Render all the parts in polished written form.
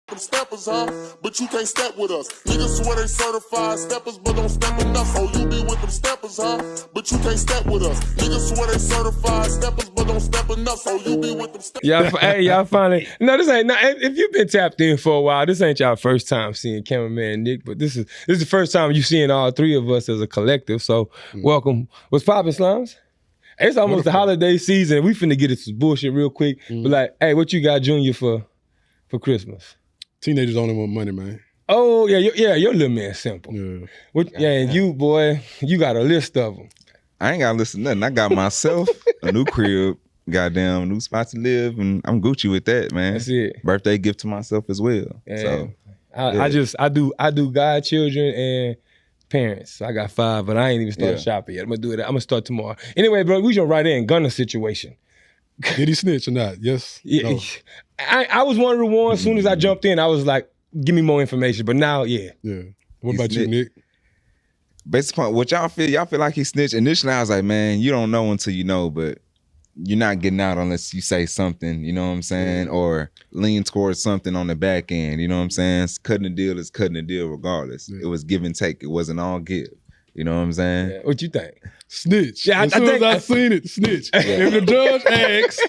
Them steppers, huh? But you can't step with us. Niggas swear they certified steppers, but don't step enough. Oh, you be with them steppers, huh? But you can't step with us. Niggas swear they certified steppers, but don't step enough. So you be with them steppers. Y'all finally. No, this ain't. If you've been tapped in for a while, this ain't y'all first time seeing cameraman Nick, but this is the first time you seeing all three of us as a collective. So welcome. What's poppin', Slimes? It's almost the holiday season. We finna get into some bullshit real quick. But like, hey, what you got Junior for Christmas? Teenagers only want money, man. Oh, yeah, your little man simple. Yeah. And you, boy, you got a list of them. I ain't got to listen to nothing. I got myself a new crib, goddamn new spot to live, and I'm Gucci with that, man. That's it. Birthday gift to myself as well. And So I do godchildren and parents. So I got 5, but I ain't even started shopping yet. I'm gonna do it. I'm gonna start tomorrow. Anyway, bro, we jump right in. Gunna situation. Did he snitch or not? Yes. Yeah. No. I was one of the ones. As soon as I jumped in, I was like, give me more information. But now, yeah. What about you, Nick? based upon what y'all feel like he snitched. Initially, I was like, man, you don't know until you know, but you're not getting out unless you say something, you know what I'm saying? Or lean towards something on the back end, you know what I'm saying? Cutting the deal is cutting the deal regardless. It was give and take. It wasn't all give. You know what I'm saying? Yeah. What you think? Snitch. Yeah, as soon as I seen it, snitch. If the judge asks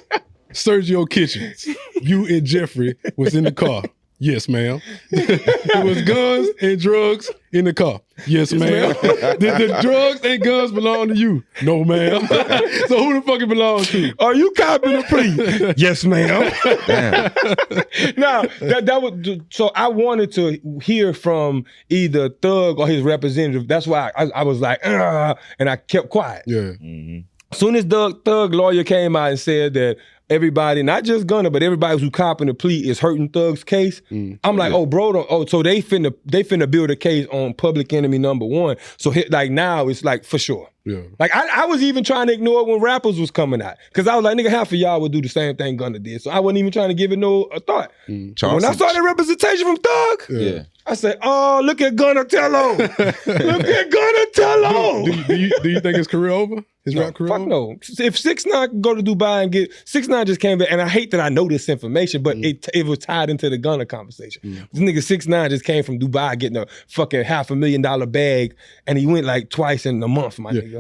Sergio Kitchens, you and Jeffrey was in the car. Yes, ma'am. It was guns and drugs in the car. Yes, ma'am. The drugs and guns belong to you. No, ma'am. So who the fuck it belongs to? Are you copying the plea? Yes, ma'am. Now, that was, so I wanted to hear from either Thug or his representative. That's why I was like, and I kept quiet. Yeah. As soon as Thug lawyer came out and said that everybody, not just Gunna, but everybody who copping the plea is hurting Thug's case. I'm like, oh, bro, so they finna build a case on public enemy #1. So like now it's like for sure. Yeah. Like I was even trying to ignore it when rappers was coming out. Cause I was like, nigga, half of y'all would do the same thing Gunna did. So I wasn't even trying to give it no thought. When I saw the representation from Thug, I said, oh, look at Gunna Tello. Look at Gunna Tello. Do you think his career over? His rap career fuck over? no. If 6ix9ine could go to Dubai and get 6ix9ine just came back, and I hate that I know this information, but it was tied into the Gunna conversation. This nigga 6ix9ine just came from Dubai getting a fucking $500,000 bag, and he went like twice in a month, my nigga.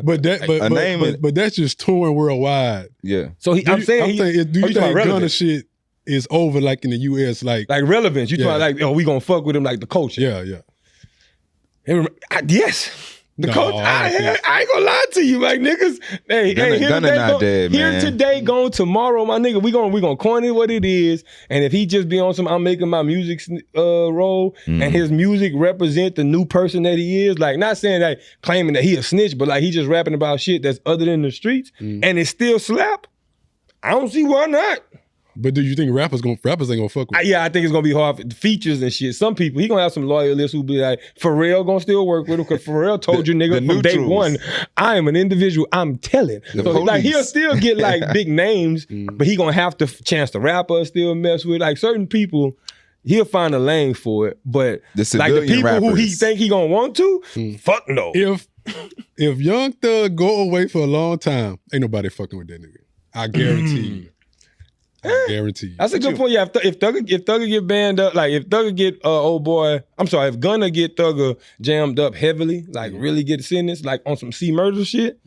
But that's just touring worldwide. Yeah. So I'm saying, do you think Gunna shit is over like in the US, like relevance? You talking like, oh, we gonna fuck with him like the culture? Yeah. Yes. The coach, I ain't gonna lie to you, like niggas. Hey, Gunna not dead, here man. today, gone tomorrow, my nigga. We gonna coin it what it is, and if he just be on some, I'm making my music role, and his music represent the new person that he is. Like, not saying that claiming that he a snitch, but like he just rapping about shit that's other than the streets, and it still slap. I don't see why not. But do you think rappers ain't gonna fuck with him? Yeah, I think it's gonna be hard for the features and shit. Some people, he gonna have some loyalists who be like, Pharrell gonna still work with him because Pharrell told you nigga from day one, I am an individual, I'm telling. So like he'll still get like big names, but he gonna have to chance the rapper still mess with. Like certain people, he'll find a lane for it. But like the people who he think he gonna want to, fuck no. If Young Thug go away for a long time, ain't nobody fucking with that nigga. I guarantee you. I guarantee you. That's a good point. Yeah, if Thugger get banned up, like if Thugger get if Gunna get Thugger jammed up heavily, like really get sentenced, like on some C murder shit,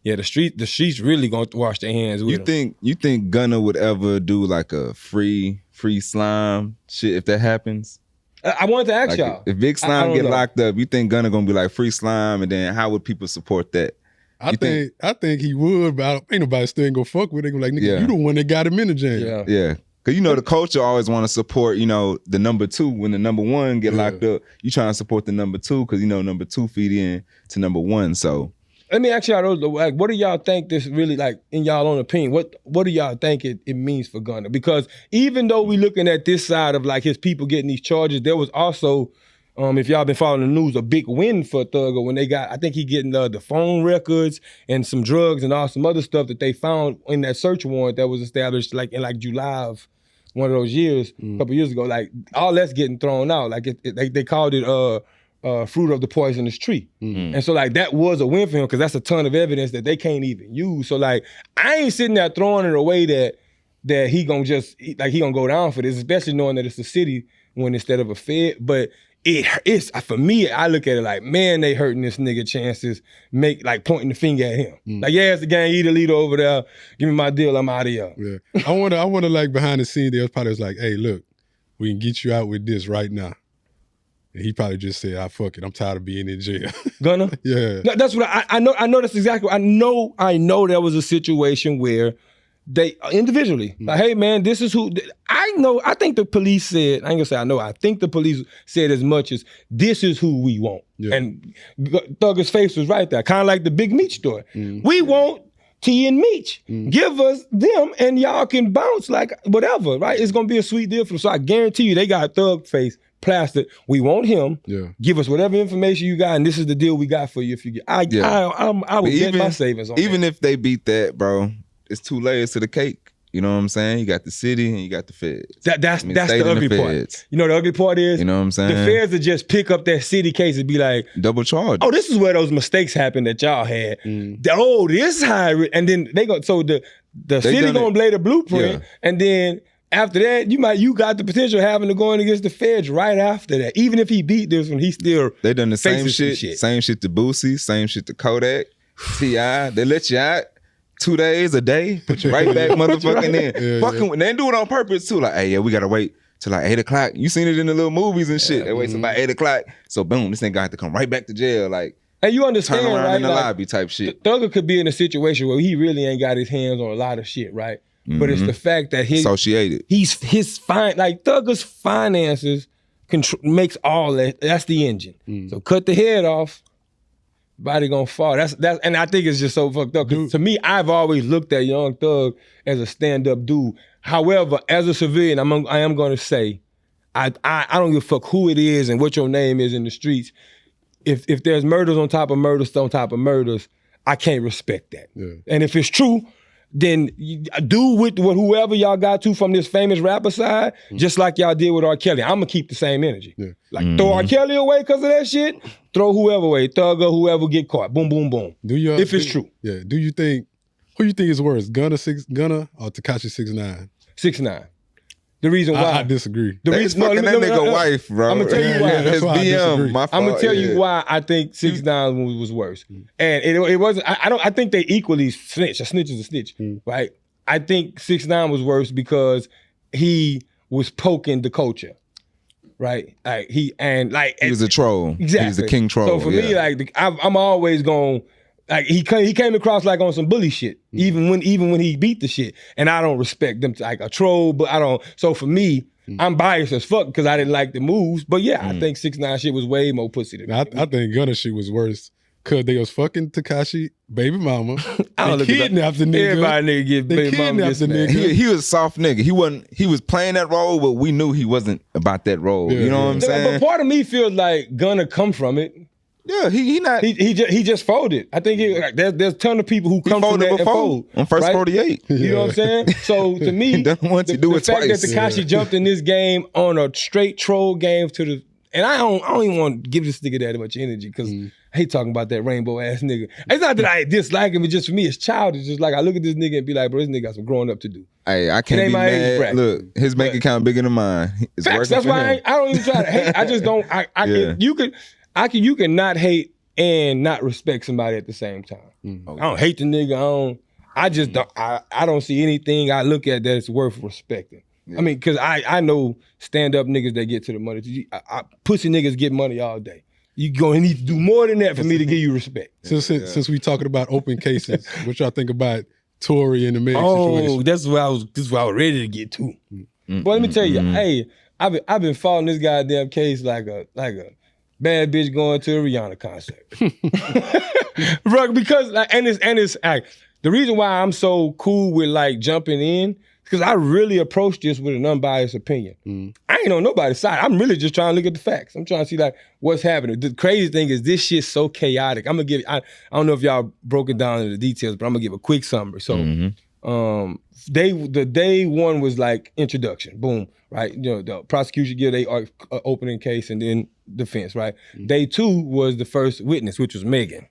yeah, the streets really gonna wash their hands with him. You think Gunna would ever do like a free slime shit if that happens? I wanted to ask y'all. If Big Slime get locked up, you think Gunna gonna be like free slime, and then how would people support that? I think he would, but ain't nobody still ain't gonna fuck with it. They gonna like, nigga, you the one that got him in the jam. Yeah. Cause you know the culture always want to support, you know, the #2 when the #1 get locked up. You trying to support the #2 because you know #2 feed in to #1. So let me ask y'all, like, what do y'all think this really, like, in y'all own opinion, what do y'all think it means for Gunna? Because even though we looking at this side of like his people getting these charges, there was also, if y'all been following the news, a big win for Thugger when they got, I think he getting the phone records and some drugs and all some other stuff that they found in that search warrant that was established like in like July of one of those years, a couple years ago. Like all that's getting thrown out. Like they called it fruit of the poisonous tree. And so like that was a win for him because that's a ton of evidence that they can't even use. So like I ain't sitting there throwing it away that he gonna he gonna go down for this, especially knowing that it's a city when instead of a Fed, but it's for me, I look at it like, man, they hurting this nigga chances, like pointing the finger at him. Like, yeah, it's the gang, he the leader over there, give me my deal, I'm out of here. Yeah. I wonder like behind the scenes, there was probably like, hey, look, we can get you out with this right now. And he probably just said, fuck it, I'm tired of being in jail. Gunna? Yeah. No, that's what I know that's exactly what, I know there was a situation where they individually, like, hey man, this is who, I think the police said, I ain't gonna say I know, I think the police said as much as, this is who we want. Yeah. And Thugger's face was right there, kind of like the Big Meech story. We want T and Meech. Give us them and y'all can bounce like whatever, right? It's gonna be a sweet deal for them. So I guarantee you they got Thug face plastered. We want him. Yeah. Give us whatever information you got, and this is the deal we got for you. If you get, I would bet my savings on even that. If they beat that, bro, it's 2 layers to the cake. You know what I'm saying? You got the city and you got the feds. That's the ugly part. You know the ugly part is, you know what I'm saying? The feds would just pick up that city case and be like, double charge. Oh, this is where those mistakes happened that y'all had. Oh, this is how and then they go, so the city gonna lay the blueprint, and then after that, you got the potential of having to go in against the feds right after that. Even if he beat this one, he still they done the same shit. Same shit to Boosie, same shit to Kodak, T.I. They let you out 2 days, a day, put you right back motherfucking in. Fucking, they do it on purpose too. Like, hey, yeah, we gotta wait till like 8 o'clock. You seen it in the little movies and shit. They wait till about 8 o'clock. So boom, this nigga got to come right back to jail. Like, and you understand, turn around right? in the lobby type shit. Thugger could be in a situation where he really ain't got his hands on a lot of shit, right? But it's the fact that associated. Like Thugger's finances makes all that. That's the engine. So cut the head off, body gonna fall. That's and I think it's just so fucked up. To me, I've always looked at Young Thug as a stand-up dude. However, as a civilian, I am gonna say, I don't give a fuck who it is and what your name is in the streets. If there's murders on top of murders on top of murders, I can't respect that. Yeah. And if it's true, then do with whoever y'all got to from this famous rapper side, just like y'all did with R. Kelly. I'm gonna keep the same energy. Yeah. Like throw R. Kelly away because of that shit, throw whoever away, Thugger, whoever get caught. Boom, boom, boom. If it's true. Yeah. Who you think is worse, Gunna or Tekashi 6ix9ine? 6ix9ine. The reason why I disagrey. That nigga wife, bro. I'm gonna tell you why. That's why BM, my fault. I'm gonna tell you why I think 6ix9ine was worse. And it wasn't. I think they equally snitch. A snitch is a snitch, right? I think 6ix9ine was worse because he was poking the culture, right? Like he was a troll. Exactly. He's the king troll. So for me, like I'm always going. Like he came across like on some bully shit, even when he beat the shit, and I don't respect them like a troll, but I don't. So for me, I'm biased as fuck because I didn't like the moves. But yeah, I think 6ix9ine shit was way more pussy than me. I think Gunna shit was worse because they was fucking Tekashi baby mama. They kidnapped the nigga. Everybody nigga get baby mama. He was a soft nigga. He was playing that role, but we knew he wasn't about that role. You know what I'm saying? But part of me feels like Gunna come from it. Yeah, he just folded. I think there's a ton of people who come from that and fold. On first 48. You know what I'm saying? So to me, the fact that Tekashi jumped in this game on a straight troll game and I don't even want to give this nigga that much energy because I hate talking about that rainbow ass nigga. It's not that I dislike him, but just for me, it's childish. Just like I look at this nigga and be like, bro, this nigga got some growing up to do. Hey, I can't be mad. Look, his bank account bigger than mine. It's facts, that's why I don't even try to hate. I just don't. You can not hate and not respect somebody at the same time. I don't hate the nigga. I don't see anything I look at that is worth respecting. Yeah. I mean, because I know stand-up niggas that get to the money. Pussy niggas get money all day. You gonna need to do more than that for me to give you respect. Since we talking about open cases, what y'all think about Tory and the Meg situation? This is what I was ready to get to. But let me tell you, hey, I've been following this goddamn case like a bad bitch going to a Rihanna concert. Because the reason why I'm so cool with like jumping in is because I really approached this with an unbiased opinion. I ain't on nobody's side. I'm really just trying to look at the facts. I'm trying to see like what's happening. The crazy thing is this shit's so chaotic. I'm gonna give I don't know if y'all broke it down into the details, but I'm gonna give a quick summary. So the day one was like introduction, boom, right? You know, the prosecution give they opening case and then defense, right? Day two was the first witness, which was Megan.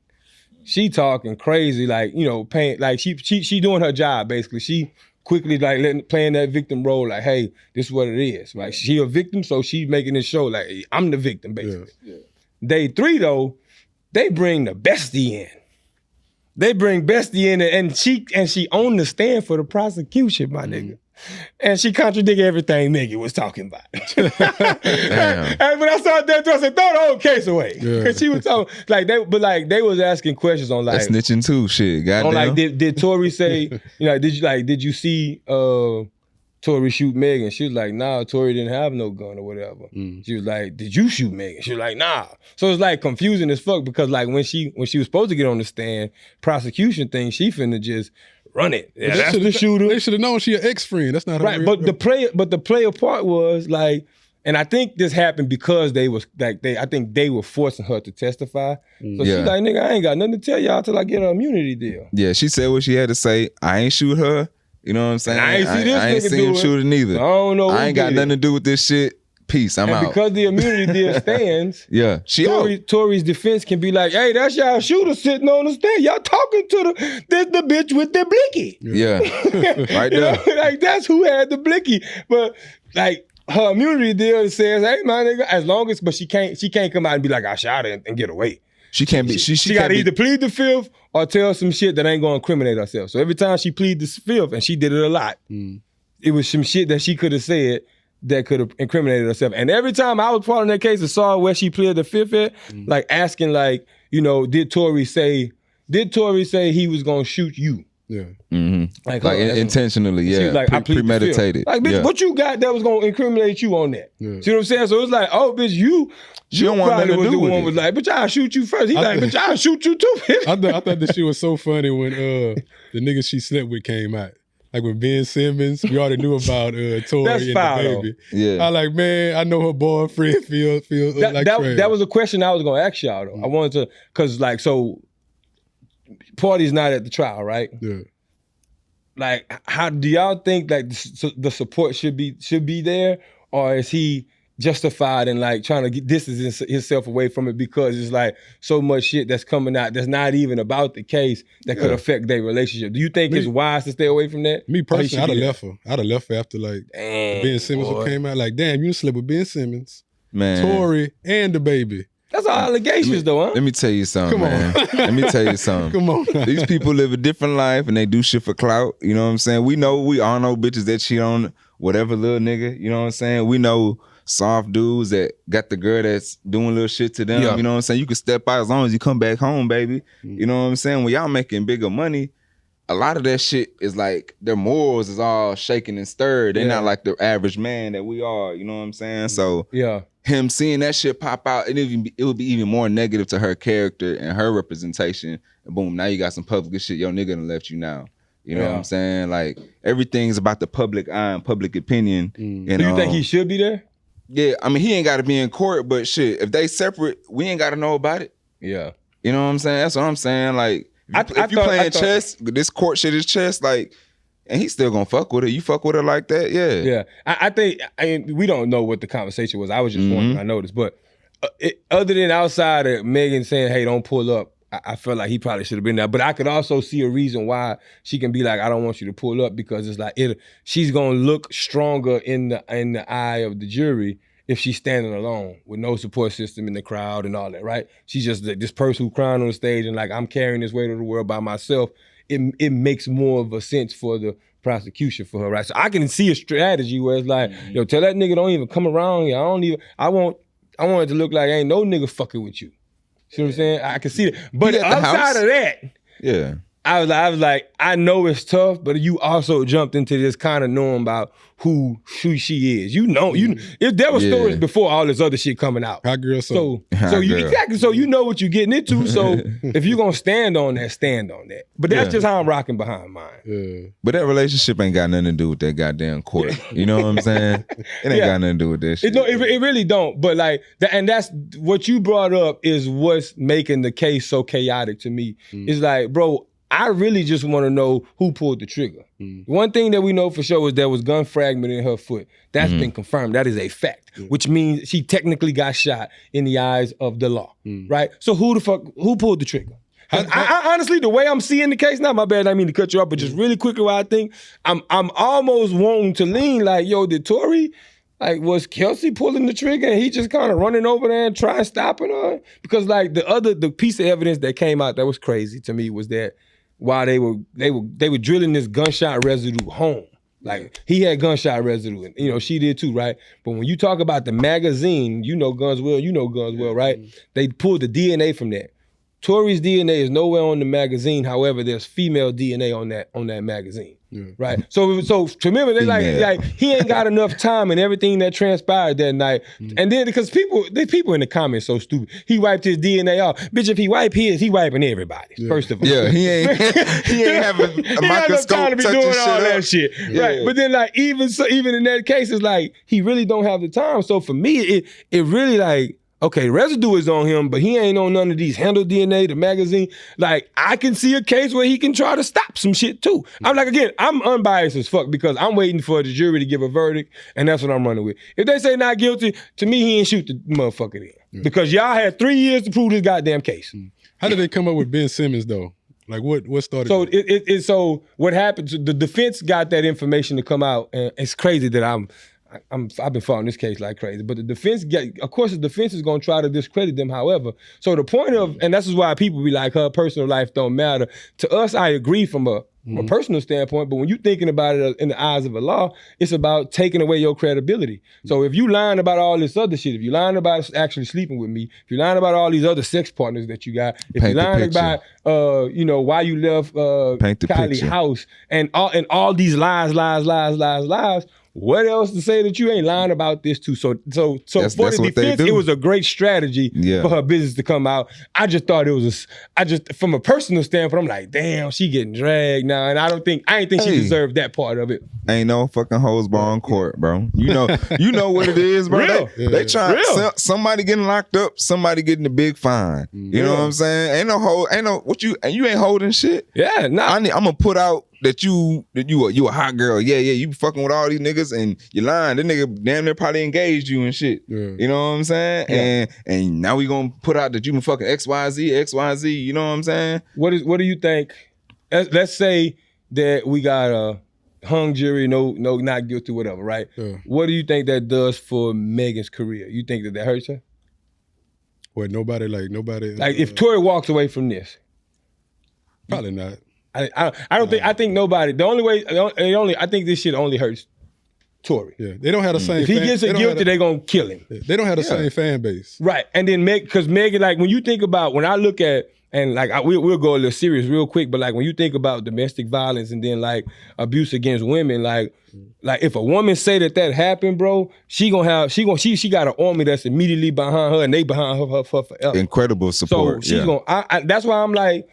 She talking crazy, like, you know, paying, like she doing her job basically. She quickly like playing that victim role, like, hey, this is what it is. Like she a victim, so she's making this show like hey, I'm the victim, basically. Yeah. Day 3 though, they bring the bestie in. They bring bestie in and she on the stand for the prosecution, my nigga. And she contradicted everything nigga was talking about. And when I saw that, I said, throw the whole case away. Cause she was talking they was asking questions on like that's snitching too, shit. Goddamn. On like did Tory say, did you see Tory shoot Meg? And she was like, nah, Tory didn't have no gun or whatever. She was like, did you shoot Meg? And she was like, nah. So it's like confusing as fuck because like when she was supposed to get on the stand, prosecution thing, she finna just run it. Yeah, that's the shooter. They should have known she an ex-friend. That's not her right. real, But the player part was like, and I think this happened because I think they were forcing her to testify. So she's like, nigga, I ain't got nothing to tell y'all till I get an immunity deal. Yeah, she said what she had to say. I ain't shoot her. You know what I'm saying? And I ain't see this I ain't seen him shoot her neither. I don't know. I ain't got nothing to do with this shit. Peace. I'm out. Because the immunity deal stands, Tory's defense can be like, hey, that's y'all shooter sitting on the stand. Y'all talking to the bitch with the blicky. Yeah. Right there. Like that's who had the blicky. But like her immunity deal says, hey my nigga, as long as but she can't come out and be like, I shot her and get away. She can't be. She got to either plead the fifth or tell some shit that ain't gonna incriminate herself. So every time she plead the fifth, and she did it a lot, it was some shit that she could have said that could have incriminated herself. And every time I was part of that case and saw where she pleaded the fifth at, like asking like, did Tory say he was gonna shoot you? Yeah. Like intentionally, yeah. Like, premeditated. Like, bitch, what you got that was gonna incriminate you on that? Yeah. See what I'm saying? So it's like, oh, bitch, she don't want nothing to do with it. Was like, bitch, I'll shoot you first. He like, bitch, I'll shoot you too. I thought that shit was so funny when the nigga she slept with came out. Like when Ben Simmons, we already knew about Tory That's and foul, the baby. Though. Yeah. I like, man, I know her boyfriend feel like trash. That was a question I was gonna ask y'all though. I wanted to, cause like, so Party's not at the trial, right? Yeah. Like, how do y'all think like the support should be there, or is he justified in like trying to distance himself away from it because it's like so much shit that's coming out that's not even about the case that could affect their relationship? Do you think it's wise to stay away from that? Me personally, I'd have left her after like Ben Simmons came out. Like, damn, you slept with Ben Simmons, man, Tory, and the baby. That's all allegations though, huh? Let me tell you something, man. Let me tell you something. Come on. These people live a different life and they do shit for clout. You know what I'm saying? We all know bitches that cheat on whatever little nigga. You know what I'm saying? We know soft dudes that got the girl that's doing little shit to them. You know what I'm saying? You can step out as long as you come back home, baby. You know what I'm saying? When y'all making bigger money, a lot of that shit is like their morals is all shaken and stirred. They're not like the average man that we are. You know what I'm saying? So him seeing that shit pop out, it would be even more negative to her character and her representation. And boom, now you got some public shit. Your nigga done left you now. You know what I'm saying? Like everything's about the public eye and public opinion. And, do you think he should be there? Yeah, I mean, he ain't got to be in court, but shit, if they separate, we ain't got to know about it. Yeah. You know what I'm saying? That's what I'm saying. Like, if you playing chess, this court shit is chess, like, and he's still gonna fuck with her. You fuck with her like that, yeah. Yeah, I think we don't know what the conversation was. I was just wondering, I noticed. But other than outside of Megan saying, hey, don't pull up, I felt like he probably should have been there. But I could also see a reason why she can be like, I don't want you to pull up, because it's like she's gonna look stronger in the eye of the jury if she's standing alone with no support system in the crowd and all that, right? She's just this person who crying on the stage and like, I'm carrying this weight of the world by myself. It makes more of a sense for the prosecution for her, right? So I can see a strategy where it's like, yo, tell that nigga don't even come around here. I want it to look like ain't no nigga fucking with you. See what I'm saying? I can see that. But outside of that, I was like, I know it's tough, but you also jumped into this kind of knowing about who she is. If there were stories before all this other shit coming out. Hot girl, so you know what you're getting into. So if you're gonna stand on that, stand on that. But that's just how I'm rocking behind mine. Yeah. But that relationship ain't got nothing to do with that goddamn court. You know what I'm saying? It ain't got nothing to do with this shit. It really don't. But like, and that's what you brought up is what's making the case so chaotic to me. It's like, bro, I really just want to know who pulled the trigger. One thing that we know for sure is there was gun fragment in her foot. That's been confirmed. That is a fact, which means she technically got shot in the eyes of the law, right? So who pulled the trigger? I honestly, the way I'm seeing the case now, my bad, I mean to cut you off, but just really quickly what I think, I'm almost wanting to lean like, yo, did Tory, like, was Kelsey pulling the trigger and he just kind of running over there and trying stopping her? Because like the piece of evidence that came out that was crazy to me was that while they were drilling this gunshot residue home. Like, he had gunshot residue, and, you know, she did too, right? But when you talk about the magazine, you know guns well, right? They pulled the DNA from that. Tory's DNA is nowhere on the magazine. However, there's female DNA on that magazine, right? So to me, they like he ain't got enough time and everything that transpired that night. And then because people in the comments so stupid, he wiped his DNA off. Bitch, if he wipe his, he wiping everybody. First of all, he ain't having a microscope time to be doing all that shit, right? Yeah. But then like even in that case, it's like he really don't have the time. So for me, it really like. Okay, residue is on him, but he ain't on none of these handle DNA, the magazine. Like, I can see a case where he can try to stop some shit too. I'm like, again, I'm unbiased as fuck because I'm waiting for the jury to give a verdict, and that's what I'm running with. If they say not guilty, to me, he ain't shoot the motherfucker in. Because y'all had 3 years to prove this goddamn case. How did they come up with Ben Simmons though? Like what started? So so what happened? The defense got that information to come out, and it's crazy that I've been following this case like crazy, but the defense is going to try to discredit them. However, so the point of, and this is why people be like, her personal life don't matter. To us, I agree from a personal standpoint, but when you're thinking about it in the eyes of a law, it's about taking away your credibility. So if you lying about all this other shit, if you lying about actually sleeping with me, if you're lying about all these other sex partners that you got, if you're lying about, why you left Kylie's house, and all these lies, what else to say that you ain't lying about this too? So for the defense, it was a great strategy for her business to come out. I just thought it was from a personal standpoint, I'm like, damn, she getting dragged now, and I ain't think she deserved that part of it. Ain't no fucking hose bar on court, bro. You know what it is, bro. They trying somebody getting locked up, somebody getting a big fine. You know what I'm saying? You ain't holding shit. Yeah, nah. I'm gonna put out that you a hot girl. Yeah, you fucking with all these niggas and you lying. That nigga damn near probably engaged you and shit. Yeah. You know what I'm saying? Yeah. And now we gonna put out that you been fucking XYZ, you know what I'm saying? What do you think? Let's say that we got a hung jury, no, not guilty, whatever, right? Yeah. What do you think that does for Megan's career? You think that hurts her? What, nobody. Like if Tory walks away from this? Probably not. I don't think. I think nobody. The only way. I think this shit only hurts Tory. Yeah, they don't have the same. If he gets guilty, they gonna kill him. They don't have the same fan base, right? And then because Megan, like when you think about, when I look at, and like we'll go a little serious real quick, but like when you think about domestic violence and then like abuse against women, like if a woman say that happened, bro, she got an army that's immediately behind her and they behind her for forever. Incredible support. So she's gonna. That's why I'm like.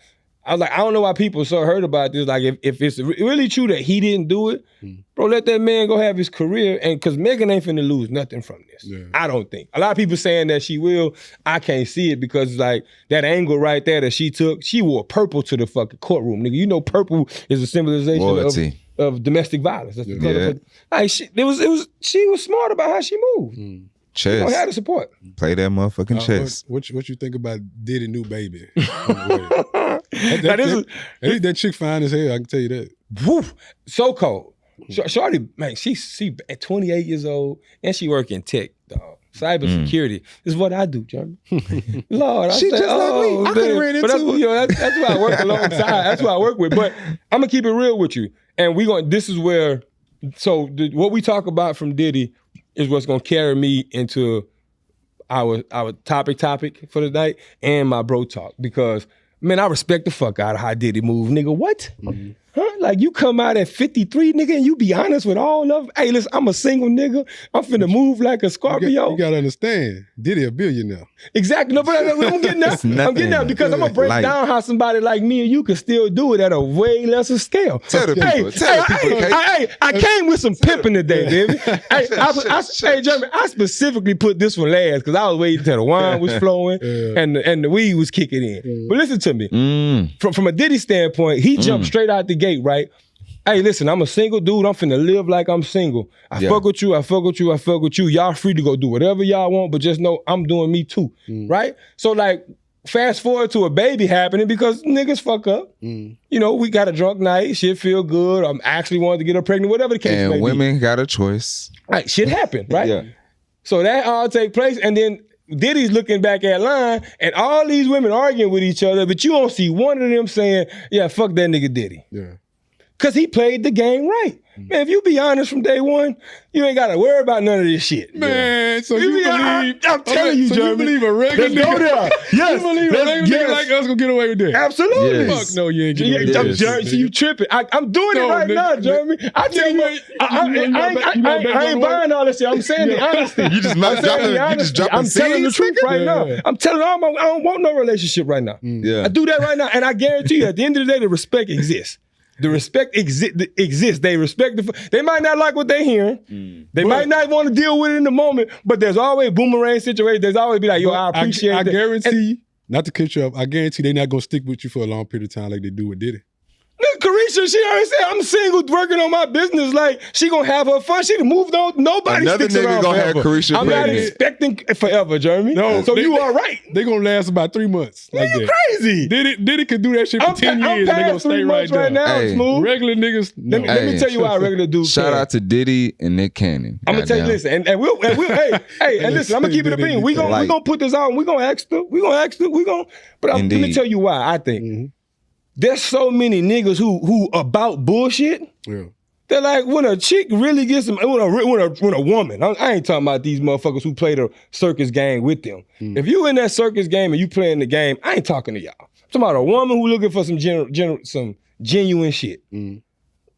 I was like, I don't know why people are so hurt about this. Like, if it's really true that he didn't do it, bro, let that man go have his career. And because Megan ain't finna lose nothing from this. Yeah. I don't think. A lot of people saying that she will. I can't see it because like that angle right there that she took, she wore purple to the fucking courtroom, nigga. You know, purple is a symbolization of domestic violence. That's the color. Like, she was smart about how she moved. Chess. You know, had the support. Play that motherfucking chess. What you think about Diddy new baby? That chick fine as hell, I can tell you that. Woof, so cold. Shorty, man, she at 28 years old and she work in tech, dog. Cybersecurity. This is what I do, Jeremy. Lord, she just like me. I could have ran into it. That's why I work alongside. That's why I work with. But I'm gonna keep it real with you. And this is where, what we talk about from Diddy is what's gonna carry me into our topic for the night and my bro talk. Because, man, I respect the fuck out of how Diddy move, nigga. What? Mm-hmm. Huh? Like, you come out at 53, nigga, and you be honest with all of, hey, listen, I'm a single nigga. I'm finna move like a Scorpio. You gotta understand, Diddy a billionaire. Exactly. No, but I'm getting that. I'm getting that because I'm gonna break down how somebody like me and you can still do it at a way lesser scale. Tell the people. I came with some pimping today, baby. Hey, Jeremy, I specifically put this one last because I was waiting till the wine was flowing and the weed was kicking in. But listen to me. From a Diddy standpoint, he jumped straight out the gate, right? Hey, listen, I'm a single dude. I'm finna live like I'm single. I fuck with you. Y'all free to go do whatever y'all want, but just know I'm doing me too, right? So like, fast forward to a baby happening because niggas fuck up. You know, we got a drunk night, shit feel good. I'm actually wanted to get her pregnant, whatever the case may be. And women got a choice. Right, shit happened, right? Yeah. So that all take place, and then Diddy's looking back at line, and all these women arguing with each other, but you don't see one of them saying, yeah, fuck that nigga Diddy. Yeah. Because he played the game right. Man, if you be honest from day one, you ain't got to worry about none of this shit. Man, so you believe... I'm telling you, so Jeremy. you believe a regular Let's go there. Yes. You believe a regular nigga like us gonna get away with that? Absolutely. Yes. Fuck no, you ain't getting away with that. Jeremy, see, you tripping. I'm doing it No, right nigga, now, Jeremy. I tell you, I ain't buying all this shit. I'm saying the honesty. You just not dropping. You just dropping. I'm telling the truth right now. I'm telling all I don't want no relationship right now. Yeah. I do that right now, and I guarantee you, at the end of the day, the respect exists. The respect exists. They respect they might not like what they're hearing. They might not want to deal with it in the moment, but there's always boomerang situations. There's always be like, yo, I appreciate I that. guarantee, not to cut you up, I guarantee they're not gonna stick with you for a long period of time like they do with Diddy. Look, Carisha, she already said, I'm single, working on my business. Like, she gonna have her fun. She done moved on. Nobody Another sticks nigga around gonna forever. have Carisha I'm not pregnant. expecting forever, Jeremy. No, so you are right. They gonna last about 3 months. Man, Like you that. crazy. Diddy could do that shit for 10 I'm years and they gonna past stay 3 right months there. right now, Hey. Smooth. Regular niggas, no. Let me tell you why a regular dude Shout out to Diddy and Nick Cannon. I'm gonna tell you, listen, and we'll hey, and listen, I'm gonna keep it a bean. We gonna put this out, and we gonna ask them, but let me tell you why I think. There's so many niggas who about bullshit. Yeah. They're like, when a chick really gets them, when a woman, I ain't talking about these motherfuckers who play the circus game with them. If you in that circus game and you playing the game, I ain't talking to y'all. I'm talking about a woman who looking for some some genuine shit.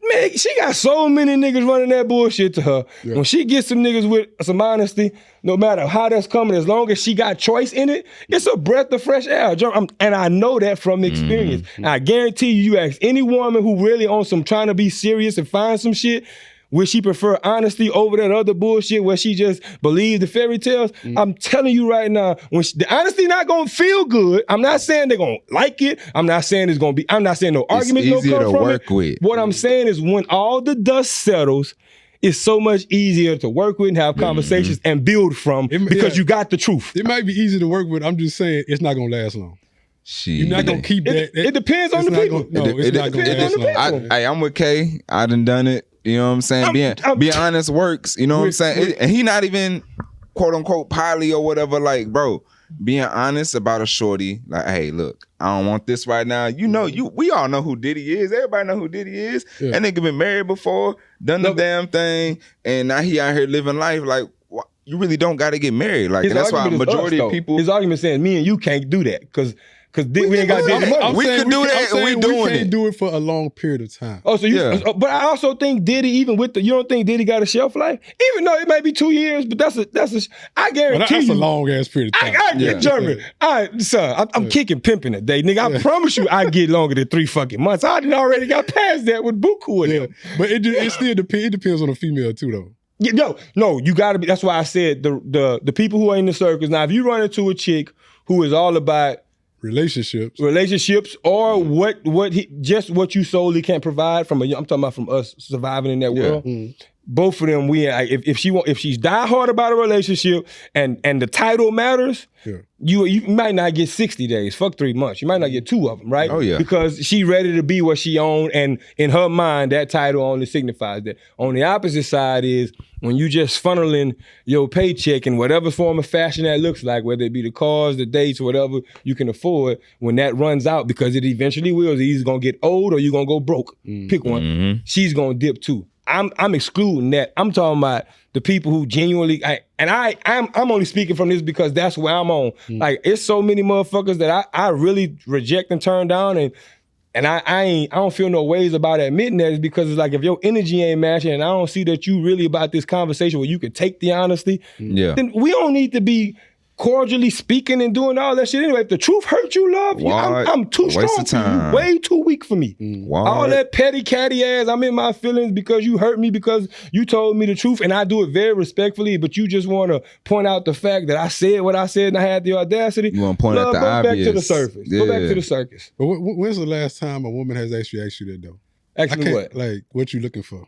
Man, she got so many niggas running that bullshit to her. Yeah. When she gets some niggas with some honesty, no matter how that's coming, as long as she got choice in it, it's a breath of fresh air. And I know that from experience. I guarantee you ask any woman who really on some trying to be serious and find some shit, would she prefer honesty over that other bullshit where she just believes the fairy tales? I'm telling you right now, the honesty not gonna feel good. I'm not saying they're gonna like it. I'm not saying it's gonna be. I'm not saying no arguments gonna come from it. With. What I'm saying is when all the dust settles, it's so much easier to work with and have conversations and build from because you got the truth. It might be easy to work with. I'm just saying it's not gonna last long. Shit. You're not gonna keep that. It depends on the people. It's not gonna last long. I'm with Kay. I done it. You know what I'm saying? Being honest works. You know what I'm saying? And he not even quote unquote poly or whatever. Like, bro, being honest about a shorty. Like, hey, look, I don't want this right now. You know, we all know who Diddy is. Everybody know who Diddy is. Yeah. That nigga been married before, done the damn thing, and now he out here living life. Like, you really don't got to get married. Like, and that's why majority of people. His argument saying me and you can't do that because we ain't got Diddy money. We can do that, and we doing it. We can't do it for a long period of time. Oh, so but I also think Diddy, even with you don't think Diddy got a shelf life? Even though it may be 2 years, but I guarantee that's a long ass period of time. I get German. I'm kicking pimping a day, nigga. I promise you, I get longer than 3 fucking months. I done already got past that with Buku and them. But it still depends. It depends on the female too, though. No, you gotta be. That's why I said the people who are in the circus. Now, if you run into a chick who is all about relationships, or what you solely can't provide from I'm talking about from us surviving in that world. Both of them, if she's diehard about a relationship and the title matters, you might not get 60 days. Fuck 3 months. You might not get 2 of them, right? Oh yeah. Because she ready to be what she own, and in her mind, that title only signifies that. On the opposite side is when you just funneling your paycheck in whatever form of fashion that looks like, whether it be the cars, the dates, whatever you can afford, when that runs out, because it eventually will, either you're gonna get old or you're gonna go broke. Pick one. She's gonna dip too. I'm excluding that. I'm talking about the people who genuinely, I'm only speaking from this because that's where I'm on. Like, it's so many motherfuckers that I really reject and turn down, and I don't feel no ways about admitting that. Is because it's like, if your energy ain't matching and I don't see that you really about this conversation where you could take the honesty, then we don't need to be cordially speaking and doing all that shit anyway. If the truth hurt you, love, I'm too strong for you. Way too weak for me. All that petty catty ass, I'm in my feelings because you hurt me, because you told me the truth, and I do it very respectfully, but you just want to point out the fact that I said what I said and I had the audacity. You want to point out the obvious. Go back to the surface. Go back to the circus. But when's the last time a woman has actually asked you that, though? Actually what? Like, what you looking for?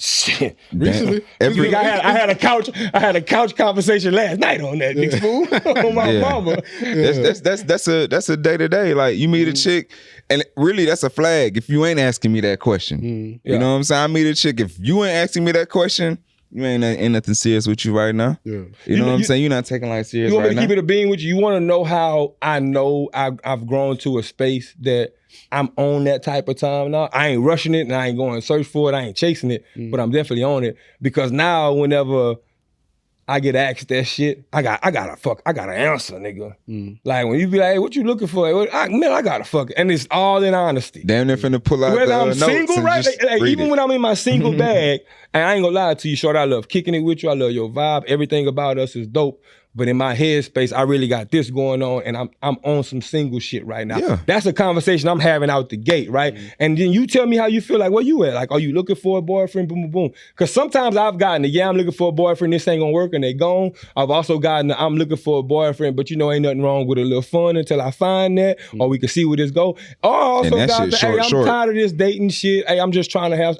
Shit. Recently, Every I had a couch conversation last night on that big spoon on my mama. That's a day to day. Like you meet a chick, and really that's a flag if you ain't asking me that question. You know what I'm saying? I meet a chick, if you ain't asking me that question, you ain't nothing serious with you right now. Yeah. You know what I'm saying? You're not taking life serious. You want right me to now. keep it a being with you? You want to know how I know I've grown to a space that I'm on that type of time now? I ain't rushing it and I ain't going to search for it. I ain't chasing it, but I'm definitely on it because now whenever I get asked that shit, I gotta answer, nigga. Like when you be like, hey, what you looking for? I gotta fuck it. And it's all in honesty. Damn, they're finna pull out Whether the I'm notes single, and right? just Like, read even it. when I'm in my single bag, and I ain't gonna lie to you, short, I love kicking it with you. I love your vibe. Everything about us is dope. But in my headspace, I really got this going on, and I'm on some single shit right now. Yeah. That's a conversation I'm having out the gate, right? And then you tell me how you feel. Like, where you at? Like, are you looking for a boyfriend? Boom, boom, boom. Because sometimes I've gotten the, I'm looking for a boyfriend. This ain't gonna work, and they gone. I've also gotten the, I'm looking for a boyfriend, but ain't nothing wrong with a little fun until I find that, or we can see where this go. Or I also And that got shit the, hey, I'm short. tired of this dating shit. Hey, I'm just trying to have,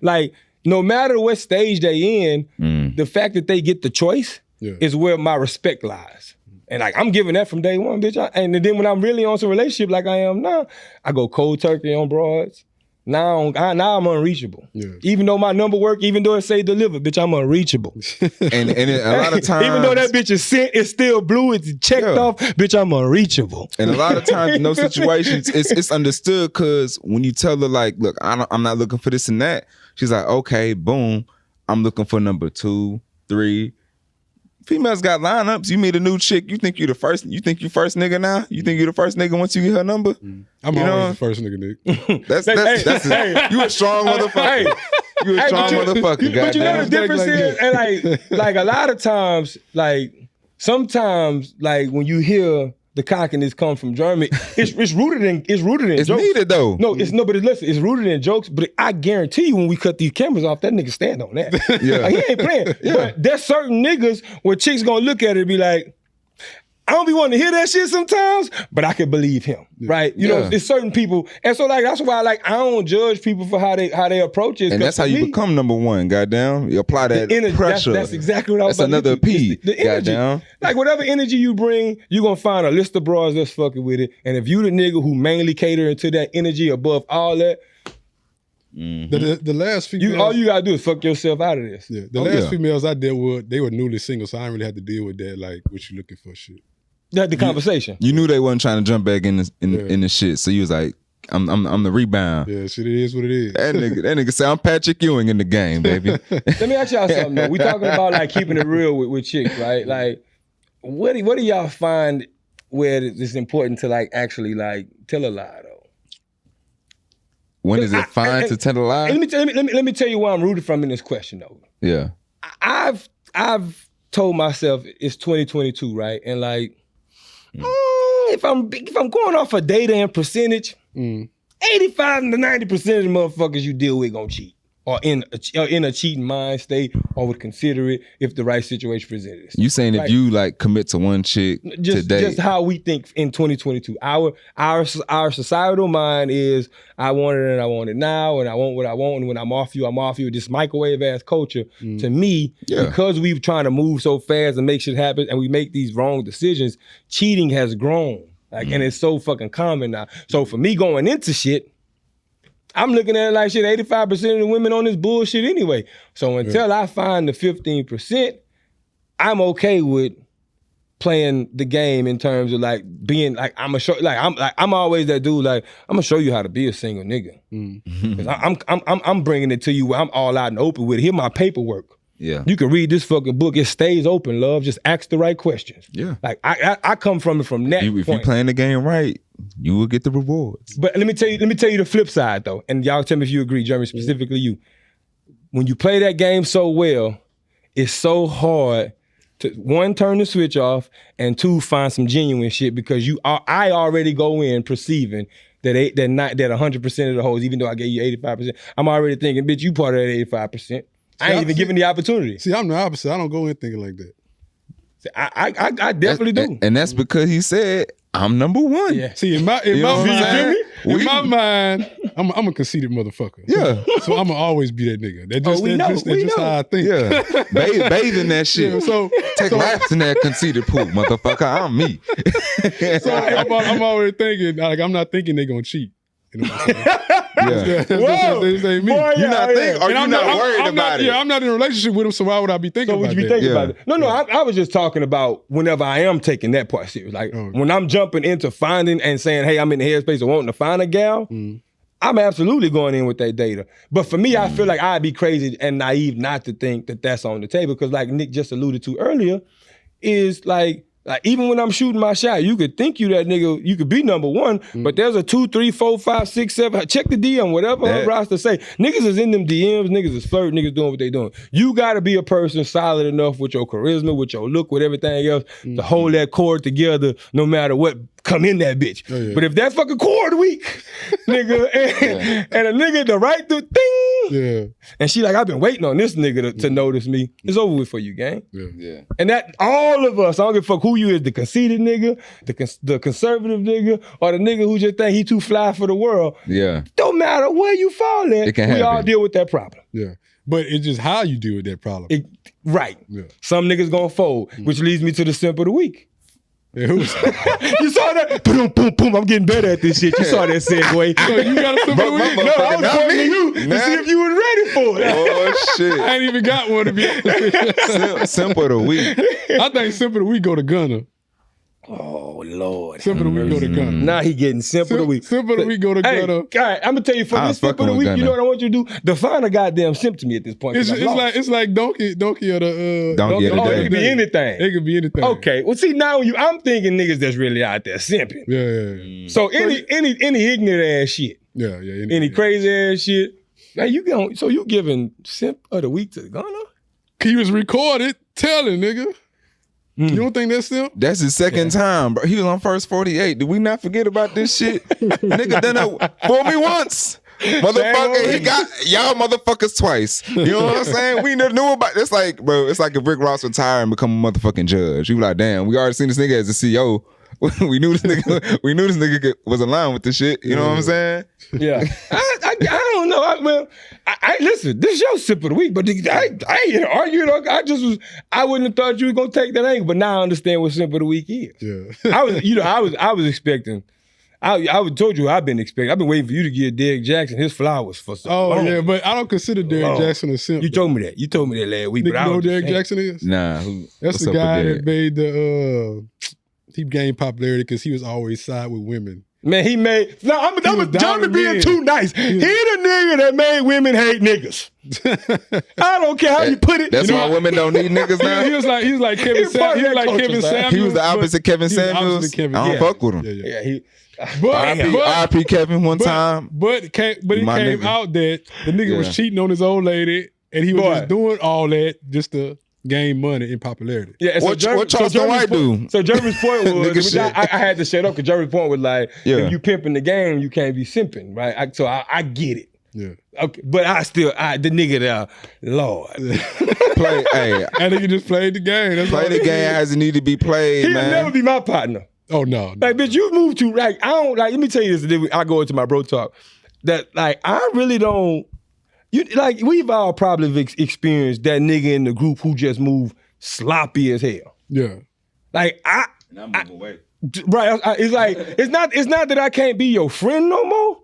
like, no matter what stage they in, the fact that they get the choice is where my respect lies. And like, I'm giving that from day one, bitch. And then when I'm really on some relationship like I am now, I go cold turkey on broads. Now I'm unreachable. Yeah. Even though my number work, even though it say deliver, bitch, I'm unreachable. and a lot of times, even though that bitch is sent, it's still blue, it's checked off, bitch, I'm unreachable. And a lot of times in those situations, it's understood because when you tell her like, look, I'm not looking for this and that, she's like, okay, boom, I'm looking for number 2, 3. Females got lineups. You meet a new chick. You think you first nigga now? You think you the first nigga once you get her number? I'm always the first nigga, Nick. That's you a strong motherfucker. You a strong motherfucker. But you know the difference like is, and like a lot of times, like sometimes, like when you hear the cockiness come from Germany, it's rooted in It's jokes. needed though. No, it's no, but listen, it's rooted in jokes. But I guarantee you, when we cut these cameras off, that nigga stand on that. Yeah. Like, he ain't playing. But there's certain niggas where chicks gonna look at it and be like, I don't be wanting to hear that shit sometimes, but I can believe him, right? You know, it's certain people, and so like that's why like I don't judge people for how they approach it. And that's how you become number one. Goddamn, you apply that pressure. That's exactly what I was That's about to another do. P. The energy. Goddamn. Like whatever energy you bring, you gonna find a list of bras that's fucking with it. And if you the nigga who mainly catering to that energy above all that, The last females, all you gotta do is fuck yourself out of this. Yeah, the last females I dealt with, they were newly single, so I didn't really have to deal with that. Like, what you looking for, shit. That the conversation. You knew they wasn't trying to jump back in the shit, so you was like, I'm the rebound. Yeah, shit, it is what it is. That nigga say I'm Patrick Ewing in the game, baby. Let me ask y'all something though. We talking about like keeping it real with chicks, right? Like, what do y'all find where it's important to like actually like tell a lie though? When is it fine to tell a lie? Let me tell you where I'm rooted from in this question though. Yeah. I've told myself it's 2022, right? And like, if I'm going off of data and percentage, 85 to 90% of the motherfuckers you deal with gonna cheat, or in a cheating mind state, or would consider it if the right situation presented itself. You saying if you like commit to one chick today? Just how we think in 2022. Our societal mind is I want it and I want it now, and I want what I want, and when I'm off you, I'm off you. This microwave ass culture, to me, because we've trying to move so fast and make shit happen, and we make these wrong decisions, cheating has grown. Like, and it's so fucking common now. So for me going into shit, I'm looking at it like shit, 85% of the women on this bullshit anyway. So until I find the 15%, I'm okay with playing the game in terms of like being like I'm always that dude, like I'm gonna show you how to be a single nigga. Cause I'm bringing it to you where I'm all out and open with it. Here my paperwork. Yeah. You can read this fucking book. It stays open, love. Just ask the right questions. Yeah. Like I come from it from that If point. you playing the game right, you will get the rewards. But let me tell you the flip side though, and y'all tell me if you agree, Jeremy, specifically you. When you play that game so well, it's so hard to, one, turn the switch off, and 2, find some genuine shit, because I already go in perceiving that 100% of the hoes, even though I gave you 85%, I'm already thinking, bitch, you part of that 85%. I ain't even given the opportunity. See, I'm the opposite. I don't go in thinking like that. I definitely do. And that's because he said, I'm number one. Yeah. See, in my know what I'm saying? mind, I'm a conceited motherfucker. Yeah. So I'm gonna always be that nigga. That's just, we that's know. just how I think. Yeah. Bathe in that shit. Yeah, so Take laps in that conceited pool, motherfucker. I'm me. so I'm always thinking, like, I'm not thinking they gonna cheat. You know what I'm saying? Yeah. This ain't me. Boy, You're not thinking, or And you're not worried about it. Yeah, I'm not in a relationship with him, so why would I be thinking So about would you be that? thinking Yeah. about it? No, I was just talking about whenever I am taking that part serious. Like when I'm jumping into finding and saying, hey, I'm in the headspace of wanting to find a gal, I'm absolutely going in with that data. But for me, I feel like I'd be crazy and naive not to think that that's on the table. Because like Nick just alluded to earlier, is like even when I'm shooting my shot, you could think you that nigga, you could be number one, but there's a 2, 3, 4, 5, 6, 7. Check the DM, whatever her roster say. Niggas is in them DMs, niggas is flirting, niggas doing what they doing. You gotta be a person solid enough with your charisma, with your look, with everything else to hold that cord together no matter what come in that bitch. Oh, yeah. But if that fucking cord weak, nigga, and a nigga the right to ding, Yeah. and she like, I've been waiting on this nigga to notice me. It's over with for you, gang. Yeah. And that all of us, I don't give a fuck who you is, the conceited nigga, the conservative nigga, or the nigga who just think he too fly for the world. Yeah. Don't matter where you fall at, It can we all happen. deal with that problem. Yeah. But it's just how you deal with that problem. Right. Yeah. Some niggas gonna fold, which leads me to the simp of the week. Yeah, who's You saw that? Boom, boom, boom. I'm getting better at this shit. You saw that segue. So you got a simp of the week? No, I was Not pointing me. to you to Nah. see if you was ready for it. Oh shit. I ain't even got one to be honest. Simp of the week. I think simp of the week go to Gunna. Oh, Lord. Simp of the week go to Gunna. Now he getting simp of the week. Simp of the week go to Hey, Gunna. all right, I'm gonna tell you for I'm this simp of the fucking week, with you know Gunna. what I want you to do? Define a goddamn simp to me at this point. 'cause I've lost. It's like donkey of the Donkey of the Oh, it day. could be anything. It could be anything. Okay. Well, see now I'm thinking niggas that's really out there simping. Yeah. So any ignorant ass shit, Yeah. any crazy ass shit. Now you giving simp of the week to Gunna? He was recorded telling, nigga. You don't think that's simp? That's his second time, bro. He was on first 48. Did we not forget about this shit? Nigga done it for me once. Motherfucker, he got y'all motherfuckers twice. You know what I'm saying? We never knew about this. Like, bro, it's like if Rick Ross retire and become a motherfucking judge. You be like, damn, we already seen this nigga as a CEO. we knew this nigga was aligned with the shit. You know what I'm saying? Yeah. I don't know. I listen, this is your sip of the week, but I ain't arguing. I wouldn't have thought you were gonna take that angle, but now I understand what sip of the week is. Yeah. I was expecting. I would told you I've been waiting for you to give Derrick Jackson his flowers for so long. Yeah, but I don't consider Derrick Jackson a simp. You told me that. You told me that last week. Nigga, but I know who was just Derrick saying. Jackson is? Nah. That's the guy that made he gained popularity because he was always side with women. Man, he made. No, I'm was Johnny down being men. too nice. He the nigga that made women hate niggas. I don't care how you put it. That's why women don't need niggas now. He was like Kevin He's part of that culture, Kevin son. Samuels. He was the opposite Kevin he was the opposite Samuels. of Kevin. I don't Yeah. fuck with him. Yeah. He. R.I.P. Kevin one time. But it came My nigga. out that the nigga Yeah. was cheating on his old lady, and he was Boy. just doing all that just to gain money and popularity. Yeah, and What Charleston Jeremy's White point- do? So Jeremy's point was, Nigga which I shit. had to shut up because Jeremy's point was like, Yeah. if you pimping the game, you can't be simping, right? I get it. Yeah. Okay, but the nigga there, Lord. Hey, And he just played the game. That's play all the he game did. as it need to be played, He'll man. never be my partner. Oh no. Like, bitch, you move too, like, I don't, like, let me tell you this, I go into my bro talk, that, like, I really don't, we've all probably experienced that nigga in the group who just moved sloppy as hell. Yeah. Like, And I move away. right, it's like, it's not that I can't be your friend no more,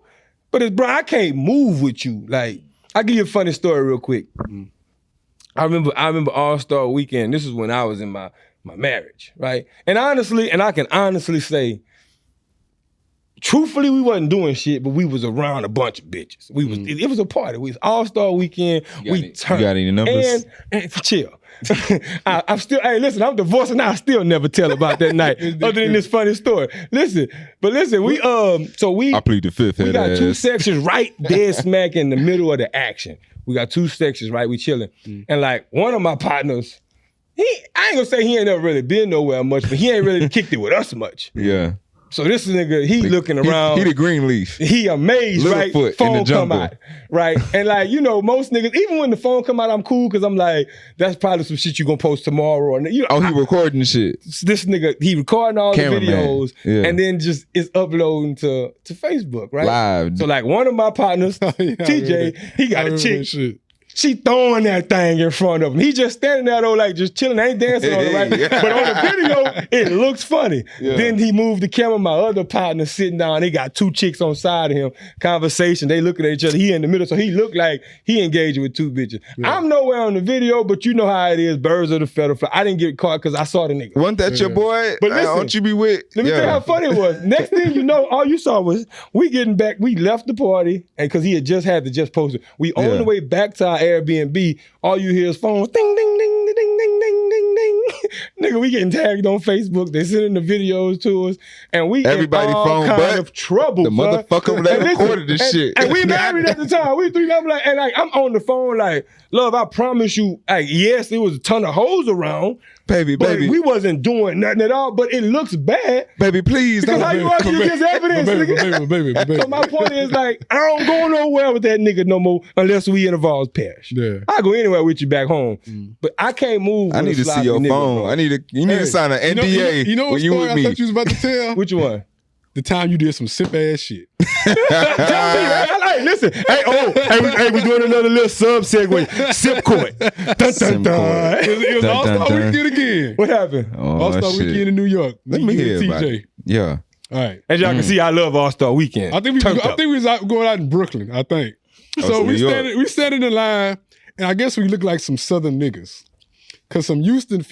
but it's, bro, I can't move with you. Like, I'll give you a funny story real quick. I remember All-Star Weekend, this is when I was in my marriage, right? And I can honestly say, truthfully, we wasn't doing shit, but we was around a bunch of bitches. It was a party. We was All-Star Weekend. You got any numbers? And chill. I'm still, hey, listen, I'm divorced and I still never tell about that night, other than this funny story. Listen, we I plead the fifth. we head got two ass. sections right dead smack in the middle of the action. We got two sections, right? We chilling. And like one of my partners, I ain't gonna say he ain't never really been nowhere much, but he ain't really kicked it with us much. Yeah. So this nigga, he looking around. He the green leaf. He amazed, right? Littlefoot in the Phone come jungle. out, right? And like, you know, most niggas, even when the phone come out, I'm cool because I'm like, that's probably some shit you gonna post tomorrow. And you know, Oh, he recording the shit. this nigga, he recording all Cameraman. the videos Yeah. and then just is uploading to Facebook, right? Live. So like one of my partners, Yeah, TJ, he got a that chick. shit. She throwing that thing in front of him. He just standing there though, like just chilling, ain't dancing on it, right? Yeah. But on the video, it looks funny. Yeah. Then he moved the camera. My other partner sitting down. They got two chicks on side of him. Conversation. They looking at each other. He in the middle, so he looked like he engaging with two bitches. I'm nowhere on the video, but you know how it is. Birds of the feather fly. I didn't get caught because I saw the nigga. Wasn't that your boy? But listen, don't you be with? Let me tell you how funny it was. Next thing you know, all you saw was we getting back. We left the party, and because he had just posted. We on Yeah. the way back to our Airbnb. All you hear is phones, ding, ding, ding, ding, ding, ding, ding, ding. Nigga, we getting tagged on Facebook. They sending the videos to us, and we Everybody in all phone kind but of trouble. the son. motherfucker that And listen, recorded this shit. And we married at the time. We three. I'm like, and like I'm on the phone, like, love, I promise you, like, yes, there was a ton of hoes around, Baby, but baby, we wasn't doing nothing at all. But it looks bad. baby, please Because don't. how you argue against evidence, nigga? Baby. So my point is like, I don't go nowhere with that nigga no more unless we in a Vols parish. Yeah. I go anywhere with you back home, but I can't move. I with need a to see sloppy your nigga, phone. bro. You need to sign an NDA You know what when you story with I me. thought you was about to tell? Which one? The time you did some simp ass shit. Hey, listen. Hey, we doing another little sub segue. Sip court. Dun, dun, Simp dun. court. It was Dun, All-Star dun, dun. Weekend again. What happened? Oh, All-Star shit. Weekend in New York. Let me hear about TJ. it. Yeah. All right. As y'all can see, I love All-Star Weekend. I think we was out, going out in Brooklyn, I think. So so we New York. standing in line, and I guess we look like some Southern niggas. Cause some Houston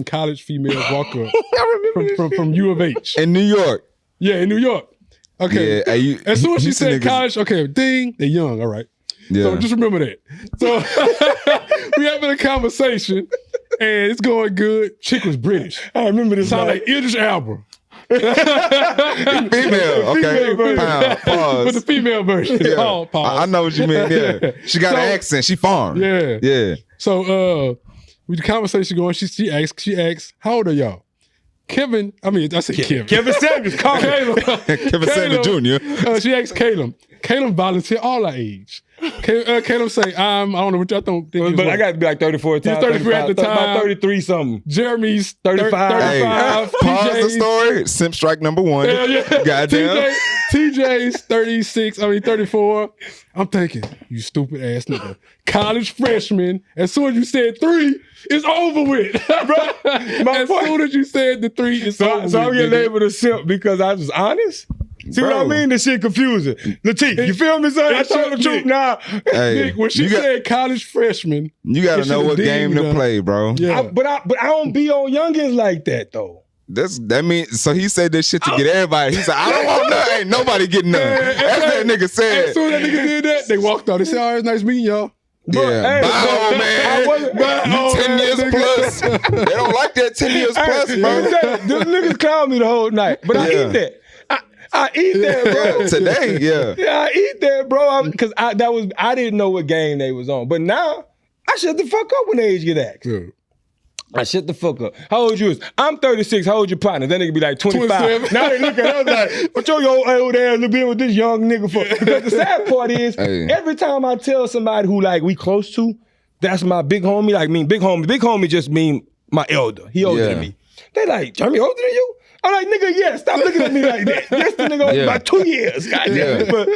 college females walk up from U of H. In New York. Yeah, in New York. Okay. Yeah. Hey, As soon as she Houston said niggas- college, okay, ding, they're young, all right. Yeah. So just remember that. So we having a conversation, and it's going good. Chick was British. I remember this. Sound like Idris Elba. female. Okay. Female Pause. But the female version. Yeah. Pause. I know what you mean. Yeah. She got an accent. She foreign. Yeah. Uh, Yeah. So with the conversation going, she asks, how old are y'all? Kevin Kevin Samuels, call me. Kevin Samuel Jr. She asked Caleb. Caleb volunteered all our age. Caleb say, I don't know what y'all think. But I got to be like 34 at the time. 33 at the time. About 33 something. Jeremy's 35. Hey, 35. pause the TJ's story. Simp strike number one. Yeah. Goddamn. TJ's 34. I'm thinking, you stupid ass nigga. College freshman. As soon as you said 3, it's over with. Bro, as soon as you said the 3, it's over with. So I'm getting nigga. labeled a simp because I was honest? See what I Bro. mean? This shit confusing. Latif, you feel me, son? I told the truth now. Hey, Nick, when she you got- said college freshman, You gotta it know should've what game deemed to her. play, bro. Yeah. But I don't be on youngins like that, though. That means so he said this shit to get everybody. He said, I don't want none. Ain't nobody getting none. That's what that nigga as said. soon as that nigga did that, they walked out. They said, all right, nice meeting y'all. Yeah. Hey, Bye, bro, old I man. wasn't- You 10 years plus. They don't like that 10 years plus, Hey, bro. them niggas clown me the whole night. But I Yeah. eat that. I eat that, bro. Yeah, today, yeah. Yeah, I eat that, bro. Because I didn't know what game they was on. But now, I shut the fuck up when the age get asked. Yeah. I shut the fuck up. How old you is? I'm 36. How old your partner? That nigga be like 25. 27. Now they look at us like, what your old ass been with this young nigga for? Because the sad part is, Hey. every time I tell somebody who like we close to, that's my big homie. Like big homie. Big homie just mean my elder. He older Yeah. than me. They like, Jeremy older than you? I'm like, nigga, yeah, stop looking at me like that. Yes, the nigga Yeah. about 2 years. Goddamn. Yeah. But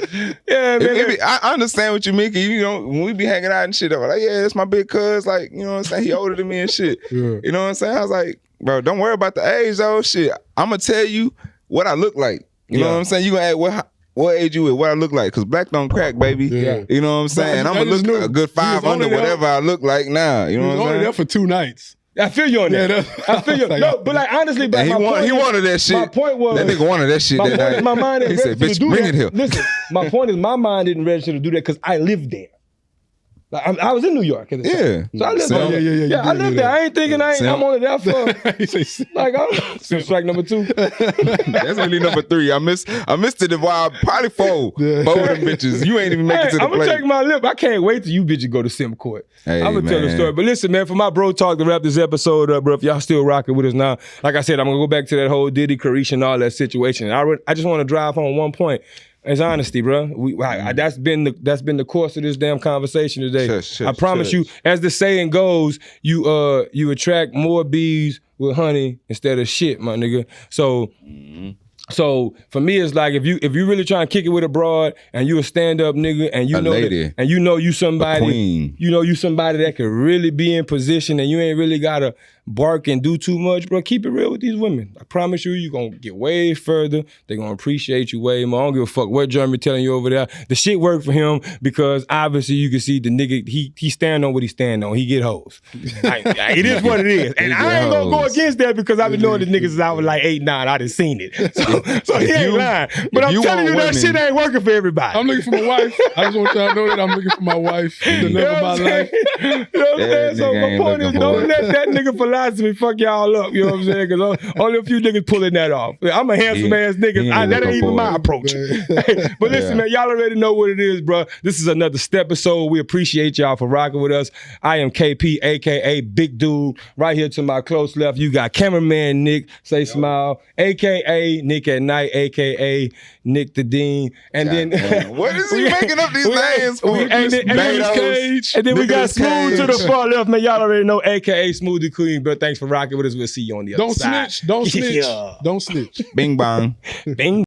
yeah, man. I understand what you mean. 'Cause you know, when we be hanging out and shit, I'm like, yeah, that's my big cuz. Like, you know what I'm saying? He older than me and shit. Yeah. You know what I'm saying? I was like, bro, don't worry about the age, though. Shit, I'm gonna tell you what I look like. You know Yeah. what I'm saying? You gonna ask what age you with, what I look like. Cause black don't crack, baby. Yeah. You know what I'm saying? But I'm I gonna just look knew a good he was 5 only under there- whatever I look like now. You know He was what I'm only saying? there for 2 nights. I feel you on that. Yeah, I feel you. Like, No, but like honestly, but And my point he is- wanted that shit. My point was that nigga wanted that shit my that point, night. my mind He didn't said, register to bitch, do bring that. it here. Listen, my point is my mind didn't register to do that because I lived there. Like, I was in New York at the time. Yeah. So I lived So- there. Yeah, I lived there. I ain't thinking I'm only there for He say, "Simp." like I'm strike number 2. That's really number 3. I missed it while probably 4. Yeah. 4 of them bitches. You ain't even make it to the I'm gonna plate. take my lip. I can't wait till you bitches go to Simp Court. Hey, I'm gonna tell the man. story. But listen, man, for my bro talk to wrap this episode up, bro, if y'all still rocking with us now, like I said, I'm gonna go back to that whole Diddy, Carisha, and all that situation. I just want to drive home one point. It's honesty, bro. That's been the course of this damn conversation today. Shush, I promise you, as the saying goes, you attract more bees with honey instead of shit, my nigga. So for me, it's like if you really trying to kick it with a broad and you a stand up nigga and you A know lady. that, and you know you somebody, queen. you know you somebody that could really be in position and you ain't really gotta bark and do too much, bro. Keep it real with these women. I promise you, you're gonna get way further. They're gonna appreciate you way more. I don't give a fuck what Jeremy telling you over there. The shit worked for him because obviously you can see the nigga, he stand on what he stand on. He get hoes. It is what it is. And I ain't gonna go hoes. against that because I've been knowing the niggas since I was like 8, 9. I done seen it. So he ain't lying. But I'm you telling you want that women- shit ain't working for everybody. I'm looking for my wife. I just want y'all to know that I'm looking for my wife. The You know love of what my I'm saying? life. You know what I'm saying? So nigga my ain't point is, looking don't for it. let that nigga philosophy fuck y'all up. You know what I'm saying? Because only a few niggas pulling that off. I'm a handsome ass nigga. he ain't That ain't looking even for my it. approach. Hey, but listen, man, y'all already know what it is, bro. This is another step episode. We appreciate y'all for rocking with us. I am KP, aka Big Dude. Right here to my close left, you got cameraman Nick. Say smile, aka Nick at Night, aka Nick the Dean. And then What is he making up these names for? and then Beto's. we got Nicolas Smooth to Cage. the far left, man. Y'all already know, aka Smoothie Queen. But thanks for rocking with us. We'll see you on the other Don't side. snitch. Don't snitch. Yeah. Don't snitch. Bing bong. Bing.